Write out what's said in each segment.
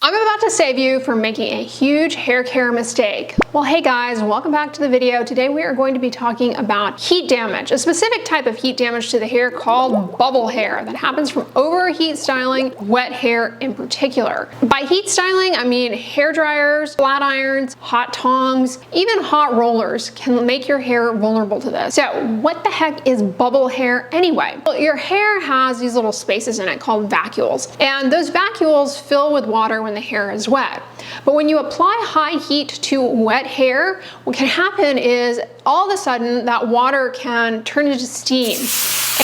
I'm about to save you from making a huge hair care mistake. Well, hey guys, welcome back to the video. Today we are going to be talking about heat damage, a specific type of heat damage to the hair called bubble hair that happens from overheat styling wet hair in particular. By heat styling, I mean hair dryers, flat irons, hot tongs, even hot rollers can make your hair vulnerable to this. So what the heck is bubble hair anyway? Well, your hair has these little spaces in it called vacuoles, and those vacuoles fill with water when the hair is wet. But when you apply high heat to wet hair, what can happen is all of a sudden that water can turn into steam.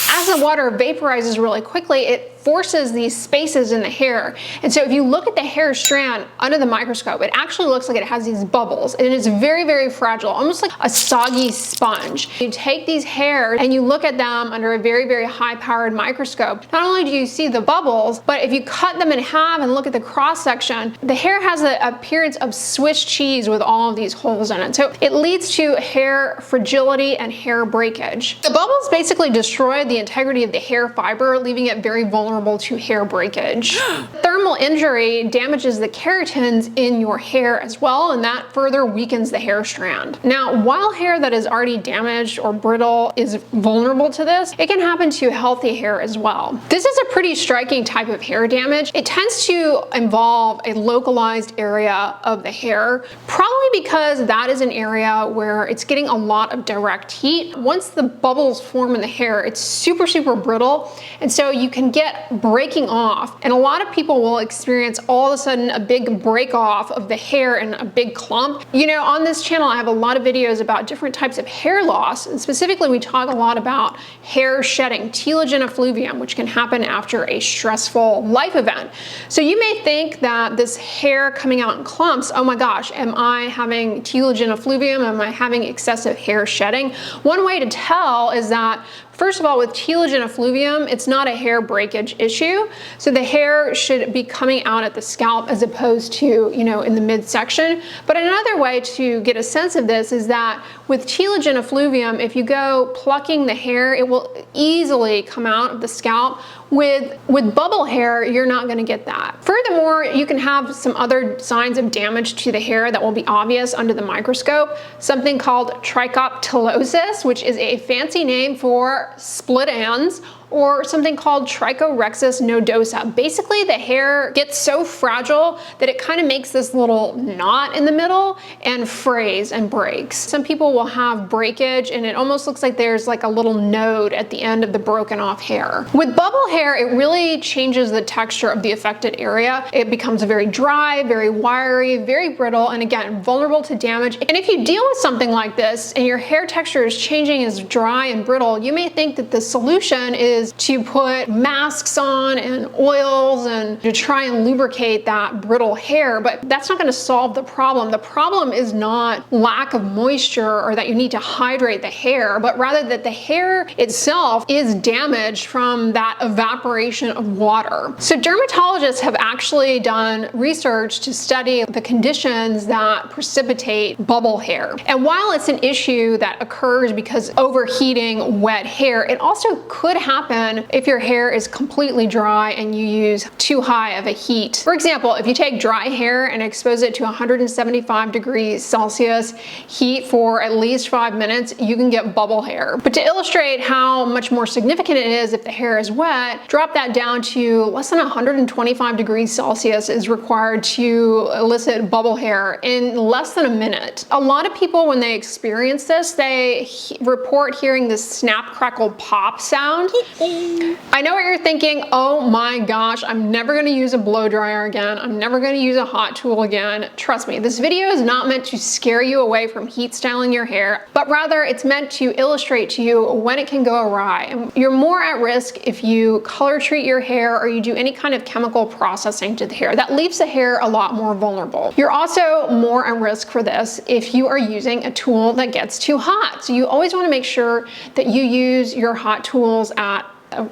As the water vaporizes really quickly, it forces these spaces in the hair. And so if you look at the hair strand under the microscope, it actually looks like it has these bubbles, and it's very, very fragile, almost like a soggy sponge. You take these hairs and you look at them under a very, very high-powered microscope. Not only do you see the bubbles, but if you cut them in half and look at the cross-section, the hair has the appearance of Swiss cheese with all of these holes in it. So it leads to hair fragility and hair breakage. The bubbles basically destroy the integrity of the hair fiber, leaving it very vulnerable to hair breakage. Thermal injury damages the keratins in your hair as well, and that further weakens the hair strand. Now, while hair that is already damaged or brittle is vulnerable to this, it can happen to healthy hair as well. This is a pretty striking type of hair damage. It tends to involve a localized area of the hair, probably because that is an area where it's getting a lot of direct heat. Once the bubbles form in the hair, it's super, super brittle, and so you can get breaking off, and a lot of people will experience all of a sudden a big break off of the hair and a big clump. You know, on this channel I have a lot of videos about different types of hair loss, and specifically we talk a lot about hair shedding, telogen effluvium, which can happen after a stressful life event. So you may think that this hair coming out in clumps, oh my gosh, am I having telogen effluvium? Am I having excessive hair shedding? One way to tell is that, first of all, with telogen effluvium, it's not a hair breakage issue. So the hair should be coming out at the scalp as opposed to, you know, in the midsection. But another way to get a sense of this is that with telogen effluvium, if you go plucking the hair, it will easily come out of the scalp. With bubble hair, you're not going to get that. Furthermore, you can have some other signs of damage to the hair that will be obvious under the microscope. Something called trichoptilosis, which is a fancy name for split ends, or something called trichorexis nodosa. Basically, the hair gets so fragile that it kind of makes this little knot in the middle and frays and breaks. Some people will have breakage, and it almost looks like there's like a little node at the end of the broken off hair. With bubble hair, it really changes the texture of the affected area. It becomes very dry, very wiry, very brittle, and again, vulnerable to damage. And if you deal with something like this and your hair texture is changing, is dry and brittle, you may think that the solution is to put masks on and oils and to try and lubricate that brittle hair, but that's not going to solve the problem. The problem is not lack of moisture or that you need to hydrate the hair, but rather that the hair itself is damaged from that evaporation of water. So dermatologists have actually done research to study the conditions that precipitate bubble hair. And while it's an issue that occurs because overheating wet hair, it also could happen if your hair is completely dry and you use too high of a heat. For example, if you take dry hair and expose it to 175 degrees Celsius heat for at least 5 minutes, you can get bubble hair. But to illustrate how much more significant it is if the hair is wet, drop that down to less than 125 degrees Celsius is required to elicit bubble hair in less than a minute. A lot of people, when they experience this, they report hearing this snap, crackle, pop sound. I know what you're thinking. Oh my gosh, I'm never going to use a blow dryer again. I'm never going to use a hot tool again. Trust me, this video is not meant to scare you away from heat styling your hair, but rather it's meant to illustrate to you when it can go awry. And you're more at risk if you color treat your hair or you do any kind of chemical processing to the hair. That leaves the hair a lot more vulnerable. You're also more at risk for this if you are using a tool that gets too hot. So you always want to make sure that you use your hot tools at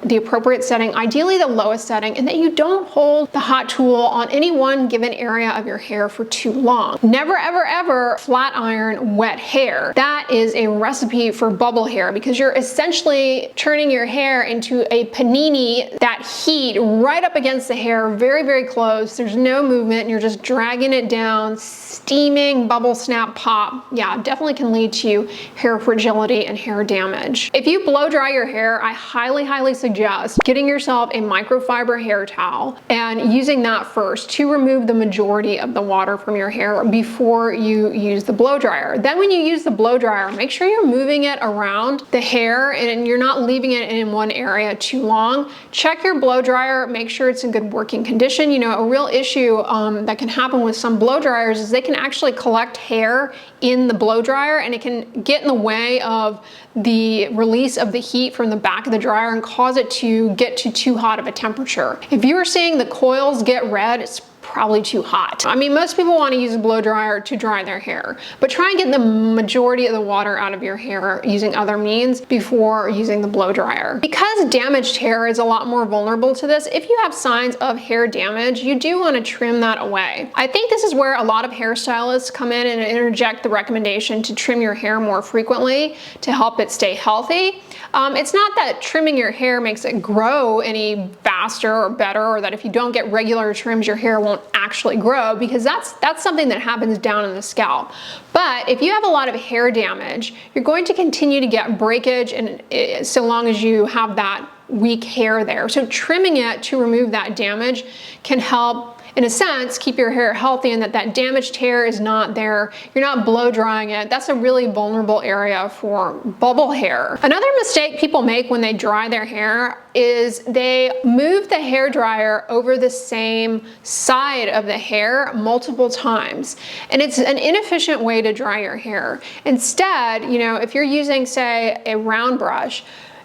the appropriate setting, ideally the lowest setting, and that you don't hold the hot tool on any one given area of your hair for too long. Never, ever, ever flat iron wet hair. That is a recipe for bubble hair because you're essentially turning your hair into a panini, that heat right up against the hair, very, very close. There's no movement, and you're just dragging it down, steaming, bubble, snap, pop. Yeah, definitely can lead to hair fragility and hair damage. If you blow dry your hair, I highly suggest getting yourself a microfiber hair towel and using that first to remove the majority of the water from your hair before you use the blow dryer. Then when you use the blow dryer, make sure you're moving it around the hair and you're not leaving it in one area too long. Check your blow dryer, make sure it's in good working condition. You know, a real issue that can happen with some blow dryers is they can actually collect hair in the blow dryer, and it can get in the way of the release of the heat from the back of the dryer and cause it to get to too hot of a temperature. If you are seeing the coils get red, it's probably too hot. I mean, most people want to use a blow dryer to dry their hair, but try and get the majority of the water out of your hair using other means before using the blow dryer. Because damaged hair is a lot more vulnerable to this, if you have signs of hair damage, you do want to trim that away. I think this is where a lot of hairstylists come in and interject the recommendation to trim your hair more frequently to help it stay healthy. It's not that trimming your hair makes it grow any faster or better, or that if you don't get regular trims, your hair won't actually grow, because that's something that happens down in the scalp. But if you have a lot of hair damage, you're going to continue to get breakage, and so long as you have that weak hair there. So trimming it to remove that damage can help, in a sense, keep your hair healthy, and that damaged hair is not there. You're not blow drying it. That's a really vulnerable area for bubble hair. Another mistake people make when they dry their hair is they move the hair dryer over the same side of the hair multiple times. And it's an inefficient way to dry your hair. Instead, you know, if you're using, say, a round brush,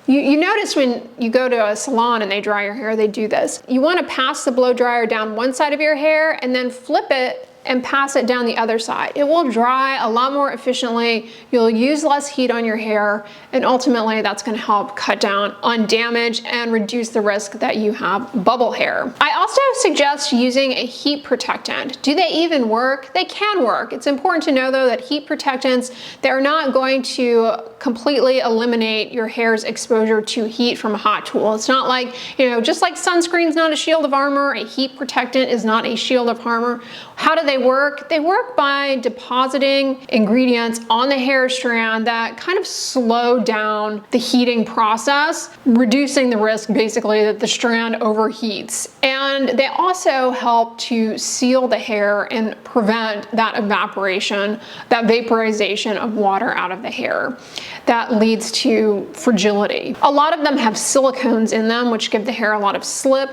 you notice when you go to a salon and they dry your hair, they do this. You want to pass the blow dryer down one side of your hair and then flip it and pass it down the other side. It will dry a lot more efficiently. You'll use less heat on your hair, and ultimately that's going to help cut down on damage and reduce the risk that you have bubble hair. I also suggest using a heat protectant. Do they even work? They can work. It's important to know though that heat protectants, they're not going to completely eliminate your hair's exposure to heat from a hot tool. It's not like, you know, just like sunscreen's not a shield of armor, a heat protectant is not a shield of armor. How do they work? They work by depositing ingredients on the hair strand that kind of slow down the heating process, reducing the risk basically that the strand overheats. And they also help to seal the hair and prevent that evaporation, that vaporization of water out of the hair that leads to fragility. A lot of them have silicones in them, which give the hair a lot of slip.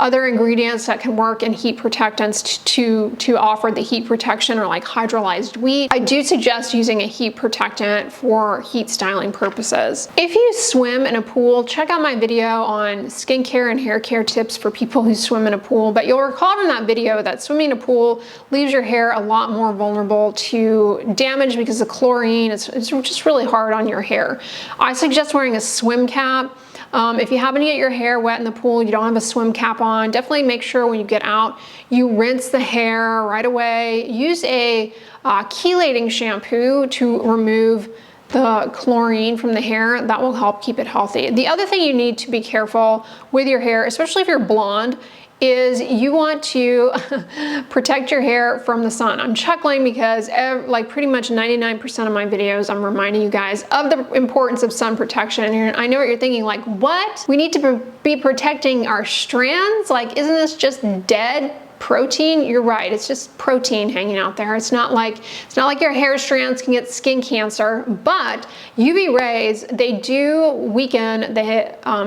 Other ingredients that can work in heat protectants to offer the heat protection are like hydrolyzed wheat. I do suggest using a heat protectant for heat styling purposes. If you swim in a pool, check out my video on skincare and hair care tips for people who swim in a pool. But you'll recall from that video that swimming in a pool leaves your hair a lot more vulnerable to damage because of chlorine. It's just really hard on your hair. I suggest wearing a swim cap. If you happen to get your hair wet in the pool, you don't have a swim cap on, definitely make sure when you get out, you rinse the hair right away. Use a chelating shampoo to remove the chlorine from the hair. That will help keep it healthy. The other thing you need to be careful with your hair, especially if you're blonde, is you want to protect your hair from the sun. I'm chuckling because like pretty much 99% of my videos, I'm reminding you guys of the importance of sun protection. And I know what you're thinking, like, what? We need to be protecting our strands? Like, isn't this just dead protein? You're right, it's just protein hanging out there. It's not like your hair strands can get skin cancer, but UV rays, they do weaken the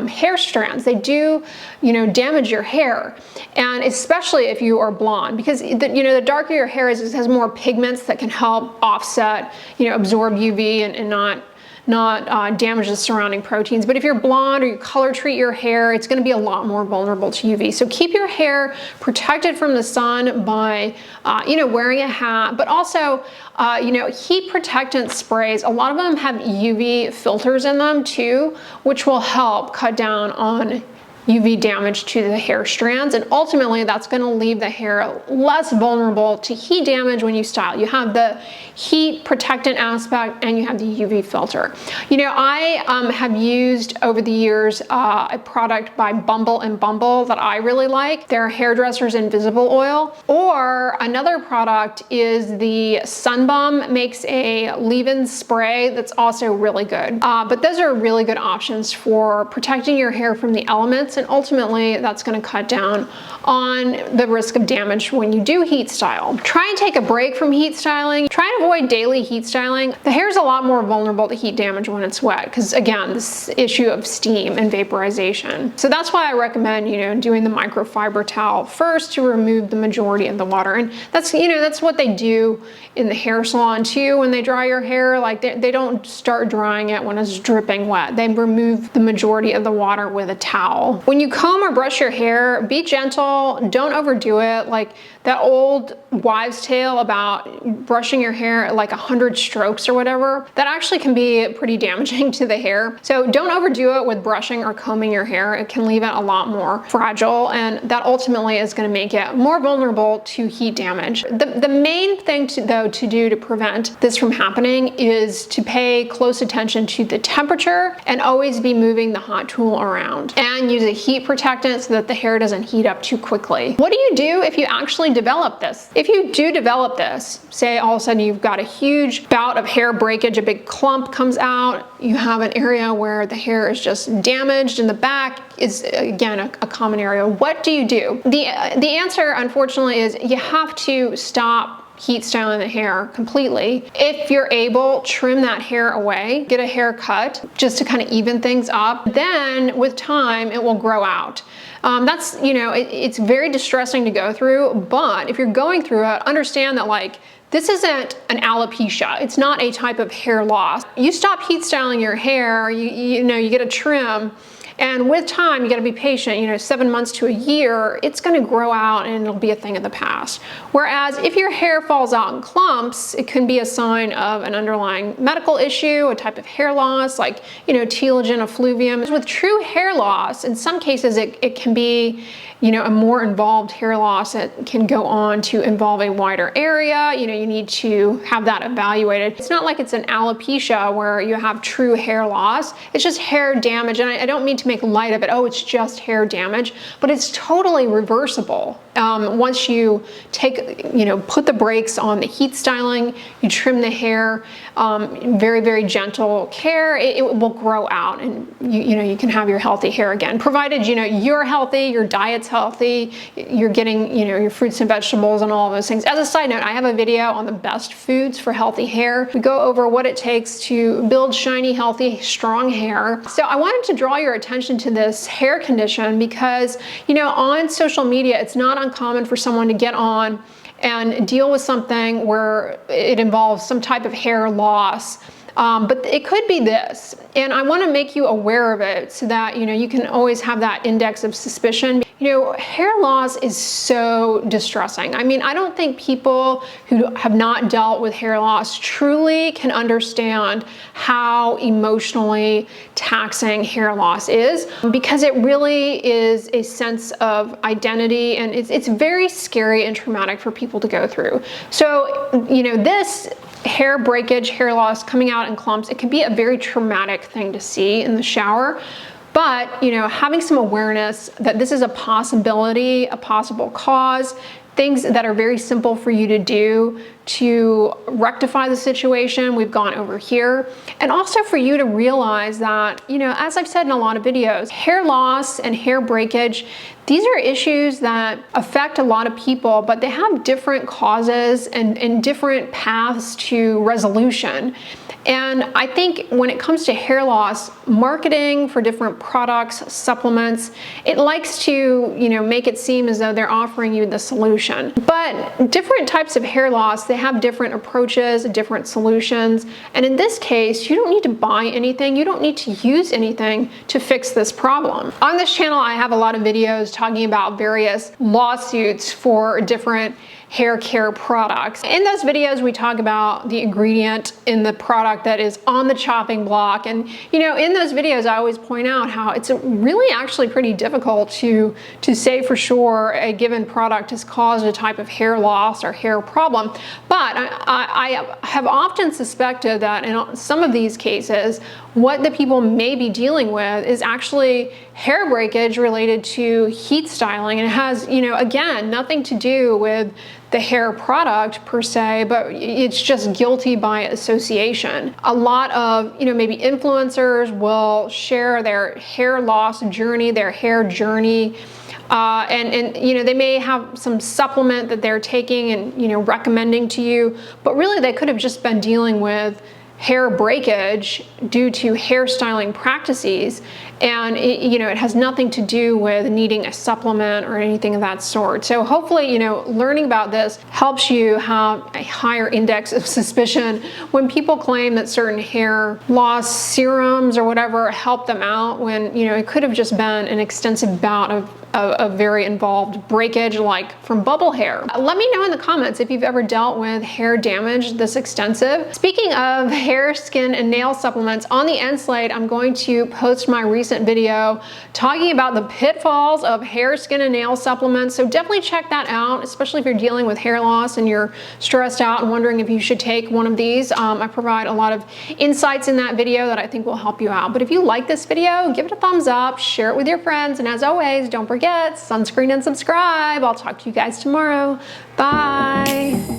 hair strands. They do, you know, damage your hair, and especially if you are blonde, because the darker your hair is, it has more pigments that can help offset, you know, absorb UV and not damage the surrounding proteins. But if you're blonde or you color treat your hair, it's going to be a lot more vulnerable to UV. So keep your hair protected from the sun by, wearing a hat, but also, heat protectant sprays. A lot of them have UV filters in them too, which will help cut down on UV damage to the hair strands, and ultimately that's going to leave the hair less vulnerable to heat damage when you style. You have the heat protectant aspect and you have the UV filter. I have used over the years a product by Bumble and Bumble that I really like. Their Hairdresser's Invisible Oil. Or another product is the Sun Bum, makes a leave-in spray that's also really good. But those are really good options for protecting your hair from the elements, and ultimately that's going to cut down on the risk of damage when you do heat style. Try and take a break from heat styling. Try and avoid daily heat styling. The hair is a lot more vulnerable to heat damage when it's wet because, again, this issue of steam and vaporization. So that's why I recommend, doing the microfiber towel first to remove the majority of the water. And that's what they do in the hair salon too when they dry your hair. Like they don't start drying it when it's dripping wet. They remove the majority of the water with a towel. When you comb or brush your hair, be gentle. Don't overdo it. Like that old wives' tale about brushing your hair like 100 strokes or whatever, that actually can be pretty damaging to the hair. So don't overdo it with brushing or combing your hair. It can leave it a lot more fragile, and that ultimately is going to make it more vulnerable to heat damage. The main thing to do to prevent this from happening is to pay close attention to the temperature and always be moving the hot tool around, and use a heat protectant so that the hair doesn't heat up too quickly. What do you do if you actually develop this? If you do develop this, say all of a sudden you've got a huge bout of hair breakage, a big clump comes out, you have an area where the hair is just damaged and the back is, again, a common area. What do you do? The answer, unfortunately, is you have to stop heat styling the hair completely. If you're able, trim that hair away, get a haircut just to kind of even things up. Then with time, it will grow out. That's, it's very distressing to go through, but if you're going through it, understand that this isn't an alopecia. It's not a type of hair loss. You stop heat styling your hair, you get a trim, and with time, you gotta be patient, 7 months to a year, it's gonna grow out and it'll be a thing of the past. Whereas if your hair falls out in clumps, it can be a sign of an underlying medical issue, a type of hair loss, like, telogen effluvium. With true hair loss, in some cases, it can be, a more involved hair loss that can go on to involve a wider area. You need to have that evaluated. It's not like it's an alopecia where you have true hair loss. It's just hair damage. And I don't mean to make light of it. Oh, it's just hair damage, but it's totally reversible. Once you put the brakes on the heat styling, you trim the hair, very, very gentle care, it will grow out, and you can have your healthy hair again, provided you're healthy, your diet's healthy, you're getting your fruits and vegetables and all of those things. As a side note, I have a video on the best foods for healthy hair. We go over what it takes to build shiny, healthy, strong hair. So I wanted to draw your attention to this hair condition because on social media, it's not uncommon for someone to get on and deal with something where it involves some type of hair loss. But it could be this, and I want to make you aware of it so that you can always have that index of suspicion. Hair loss is so distressing. I mean, I don't think people who have not dealt with hair loss truly can understand how emotionally taxing hair loss is, because it really is a sense of identity, and it's very scary and traumatic for people to go through. So, this hair breakage, hair loss coming out in clumps, it can be a very traumatic thing to see in the shower. But, having some awareness that this is a possibility, a possible cause, things that are very simple for you to do to rectify the situation we've gone over here. And also for you to realize that, as I've said in a lot of videos, hair loss and hair breakage, These are issues that affect a lot of people, but they have different causes and different paths to resolution. And I think when it comes to hair loss, marketing for different products, supplements, it likes to, make it seem as though they're offering you the solution. But different types of hair loss, they have different approaches, different solutions. And in this case, you don't need to buy anything. You don't need to use anything to fix this problem. On this channel, I have a lot of videos talking about various lawsuits for different hair care products. In those videos, we talk about the ingredient in the product that is on the chopping block. And in those videos, I always point out how it's really actually pretty difficult to say for sure a given product has caused a type of hair loss or hair problem. But I have often suspected that in some of these cases, what the people may be dealing with is actually hair breakage related to heat styling. And it has, again, nothing to do with the hair product per se, but it's just guilty by association. A lot of, maybe influencers will share their hair loss journey, their hair journey, and they may have some supplement that they're taking and, recommending to you, but really they could have just been dealing with hair breakage due to hairstyling practices, and it has nothing to do with needing a supplement or anything of that sort. So hopefully, learning about this helps you have a higher index of suspicion when people claim that certain hair loss serums or whatever help them out, when it could have just been an extensive bout of very involved breakage, like from bubble hair. Let me know in the comments if you've ever dealt with hair damage this extensive. Speaking of hair, skin, and nail supplements, on the end slate, I'm going to post my recent video talking about the pitfalls of hair, skin, and nail supplements. So definitely check that out, especially if you're dealing with hair loss and you're stressed out and wondering if you should take one of these. I provide a lot of insights in that video that I think will help you out. But if you like this video, give it a thumbs up, share it with your friends, and as always, don't forget, sunscreen and subscribe. I'll talk to you guys tomorrow. Bye.